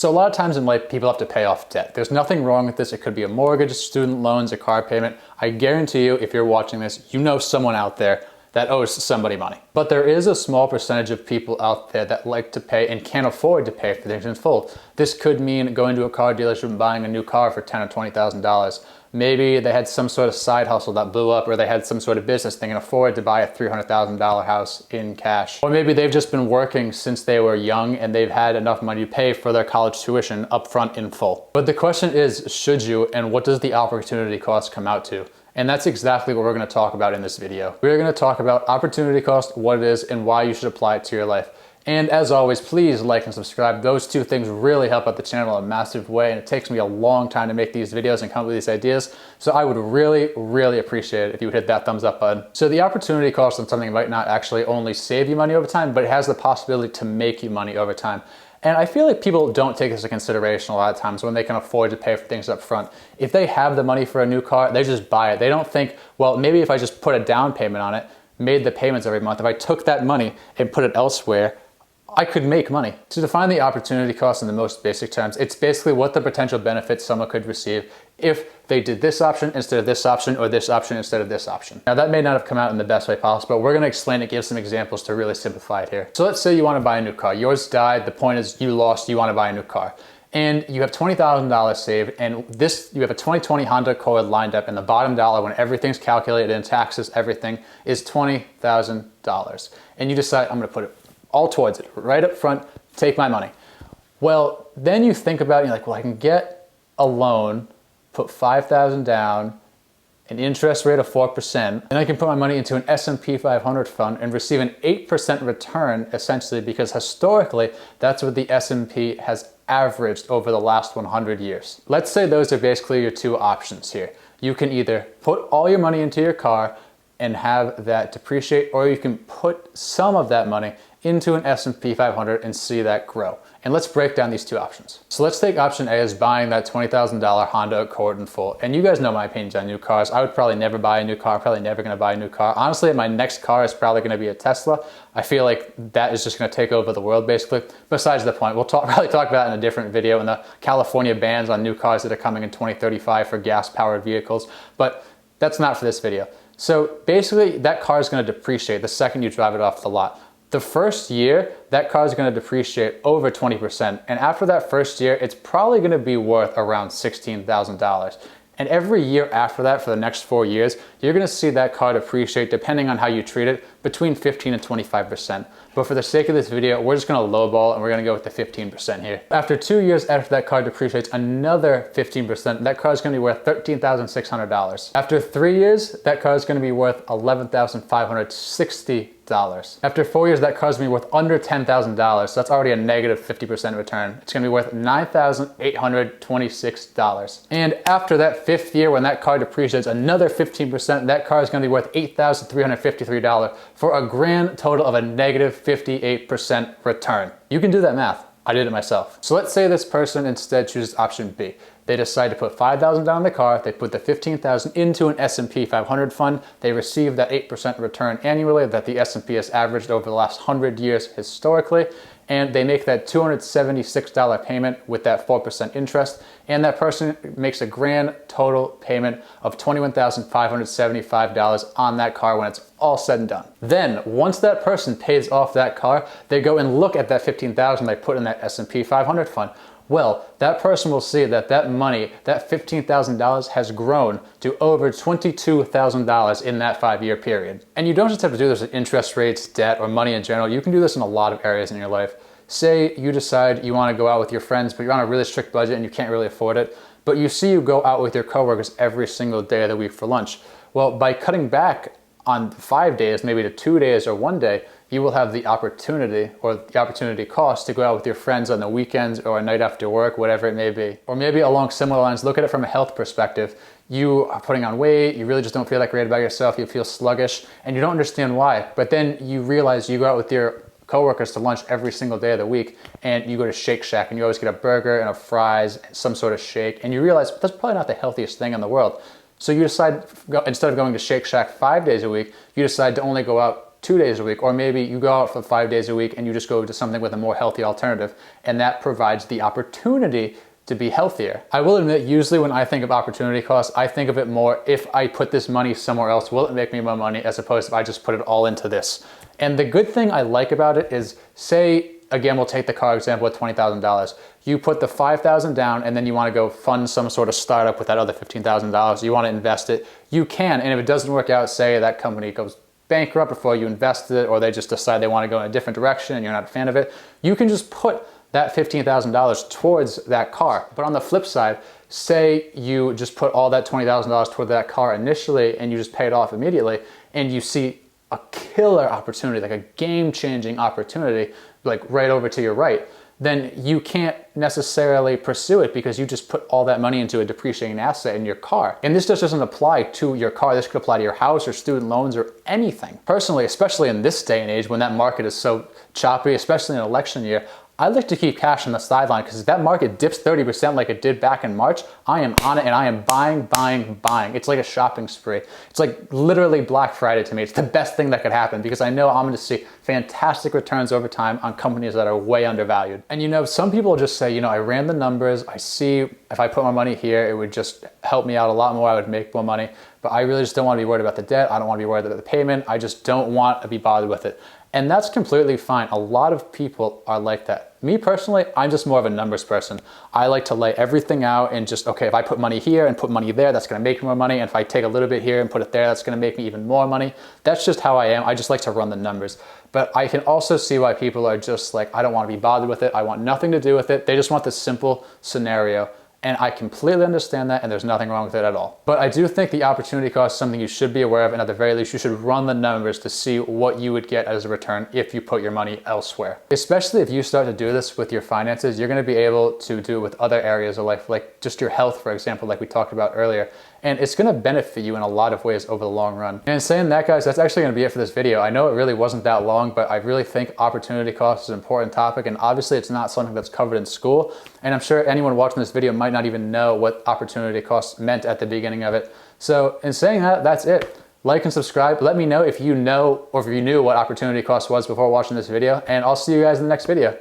So a lot of times in life, people have to pay off debt. There's nothing wrong with this. It could be a mortgage, student loans, a car payment. I guarantee you, if you're watching this, you know someone out there that owes somebody money. But there is a small percentage of people out there that like to pay and can't afford to pay for things in full. This could mean going to a car dealership and buying a new car for $10,000 or $20,000. Maybe they had some sort of side hustle that blew up, or they had some sort of business they can afford to buy a $300,000 house in cash. Or maybe they've just been working since they were young and they've had enough money to pay for their college tuition upfront in full. But the question is, should you, and what does the opportunity cost come out to? And that's exactly what we're going to talk about in this video. We're going to talk about opportunity cost, what it is, and why you should apply it to your life. And as always, please like and subscribe. Those two things really help out the channel in a massive way, and it takes me a long time to make these videos and come up with these ideas. So I would really appreciate it if you would hit that thumbs up button. So the opportunity cost on something might not actually only save you money over time, but it has the possibility to make you money over time. And I feel like people don't take this into consideration a lot of times when they can afford to pay for things up front. If they have the money for a new car, they just buy it. They don't think, well, maybe if I just put a down payment on it, made the payments every month, if I took that money and put it elsewhere, I could make money. To define the opportunity cost in the most basic terms, it's basically what the potential benefits someone could receive if they did this option instead of this option, or this option instead of this option. Now that may not have come out in the best way possible, but we're gonna explain it, give some examples to really simplify it here. So let's say you wanna buy a new car. Yours died, the point is you lost, you wanna buy a new car. And you have $20,000 saved, and you have a 2020 Honda Accord lined up, and the bottom dollar, when everything's calculated in taxes, everything, is $20,000. And you decide, I'm gonna put it all towards it, right up front, take my money. Well, then you think about it, you're like, well, I can get a loan, put $5,000 down, an interest rate of 4%, and I can put my money into an S&P 500 fund and receive an 8% return, essentially, because historically, that's what the S&P has averaged over the last 100 years. Let's say those are basically your two options here. You can either put all your money into your car and have that depreciate, or you can put some of that money into an S&P 500 and see that grow. And let's break down these two options. So let's take option A as buying that $20,000 Honda Accord in full. And you guys know my opinions on new cars. I would probably never buy a new car, probably never gonna buy a new car. Honestly, my next car is probably gonna be a Tesla. I feel like that is just gonna take over the world, basically. Besides the point, we'll probably talk about it in a different video, in the California bans on new cars that are coming in 2035 for gas-powered vehicles. But that's not for this video. So basically, that car is gonna depreciate the second you drive it off the lot. The first year, that car is going to depreciate over 20%. And after that first year, it's probably going to be worth around $16,000. And every year after that, for the next 4 years, you're going to see that car depreciate, depending on how you treat it, between 15 and 25%. But for the sake of this video, we're just going to lowball and we're going to go with the 15% here. After 2 years after that car depreciates another 15%, that car is going to be worth $13,600. After 3 years, that car is going to be worth $11,560. After 4 years, that car is going to be worth under $10,000. So that's already a negative 50% return. It's going to be worth $9,826. And after that 5th year, when that car depreciates another 15%, that car is going to be worth $8,353 for a grand total of a negative 58% return. You can do that math. I did it myself. So let's say this person instead chooses option B. They decide to put $5,000 down in the car, they put the $15,000 into an S&P 500 fund, they receive that 8% return annually that the S&P has averaged over the last 100 years historically, and they make that $276 payment with that 4% interest, and that person makes a grand total payment of $21,575 on that car when it's all said and done. Then, once that person pays off that car, they go and look at that $15,000 they put in that S&P 500 fund. Well, that person will see that that money, that $15,000 has grown to over $22,000 in that 5-year period. And you don't just have to do this with interest rates, debt, or money in general. You can do this in a lot of areas in your life. Say you decide you want to go out with your friends, but you're on a really strict budget and you can't really afford it, but you see you go out with your coworkers every single day of the week for lunch. Well, by cutting back on 5 days, maybe to 2 days or 1 day, you will have the opportunity or the opportunity cost to go out with your friends on the weekends or a night after work, whatever it may be. Or maybe along similar lines, look at it from a health perspective. You are putting on weight, you really just don't feel like great about yourself, you feel sluggish, and you don't understand why. But then you realize you go out with your coworkers to lunch every single day of the week, and you go to Shake Shack and you always get a burger and a fries, some sort of shake, and you realize that's probably not the healthiest thing in the world. So you decide, instead of going to Shake Shack 5 days a week, you decide to only go out 2 days a week, or maybe you go out for 5 days a week and you just go to something with a more healthy alternative, and that provides the opportunity to be healthier. I will admit, usually when I think of opportunity costs, I think of it more, if I put this money somewhere else, will it make me more money, as opposed to if I just put it all into this. And the good thing I like about it is, say, again, we'll take the car example with $20,000. You put the $5,000 down and then you want to go fund some sort of startup with that other $15,000. You want to invest it, you can. And if it doesn't work out, say that company goes bankrupt before you invested it, or they just decide they want to go in a different direction and you're not a fan of it, you can just put that $15,000 towards that car. But on the flip side, say you just put all that $20,000 toward that car initially and you just pay it off immediately, and you see a killer opportunity, like a game-changing opportunity, like right over to your right, then you can't necessarily pursue it because you just put all that money into a depreciating asset in your car. And this just doesn't apply to your car. This could apply to your house or student loans or anything. Personally, especially in this day and age when that market is so choppy, especially in an election year, I like to keep cash on the sideline, because if that market dips 30% like it did back in March, I am on it and I am buying, buying, buying. It's like a shopping spree. It's like literally Black Friday to me. It's the best thing that could happen, because I know I'm going to see fantastic returns over time on companies that are way undervalued. And you know, some people just say, you know, I ran the numbers, I see if I put my money here, it would just help me out a lot more, I would make more money, but I really just don't want to be worried about the debt, I don't want to be worried about the payment, I just don't want to be bothered with it. And that's completely fine. A lot of people are like that. Me personally, I'm just more of a numbers person. I like to lay everything out and just, okay, if I put money here and put money there, that's gonna make me more money. And if I take a little bit here and put it there, that's gonna make me even more money. That's just how I am. I just like to run the numbers. But I can also see why people are just like, I don't wanna be bothered with it. I want nothing to do with it. They just want this simple scenario. And I completely understand that, and there's nothing wrong with it at all. But I do think the opportunity cost is something you should be aware of, and at the very least, you should run the numbers to see what you would get as a return if you put your money elsewhere. Especially if you start to do this with your finances, you're gonna be able to do it with other areas of life, like just your health, for example, like we talked about earlier. And it's gonna benefit you in a lot of ways over the long run. And in saying that, guys, that's actually gonna be it for this video. I know it really wasn't that long, but I really think opportunity cost is an important topic, and obviously it's not something that's covered in school. And I'm sure anyone watching this video might not even know what opportunity cost meant at the beginning of it. So in saying that, that's it. Like and subscribe. Let me know if you know, or if you knew what opportunity cost was before watching this video, and I'll see you guys in the next video.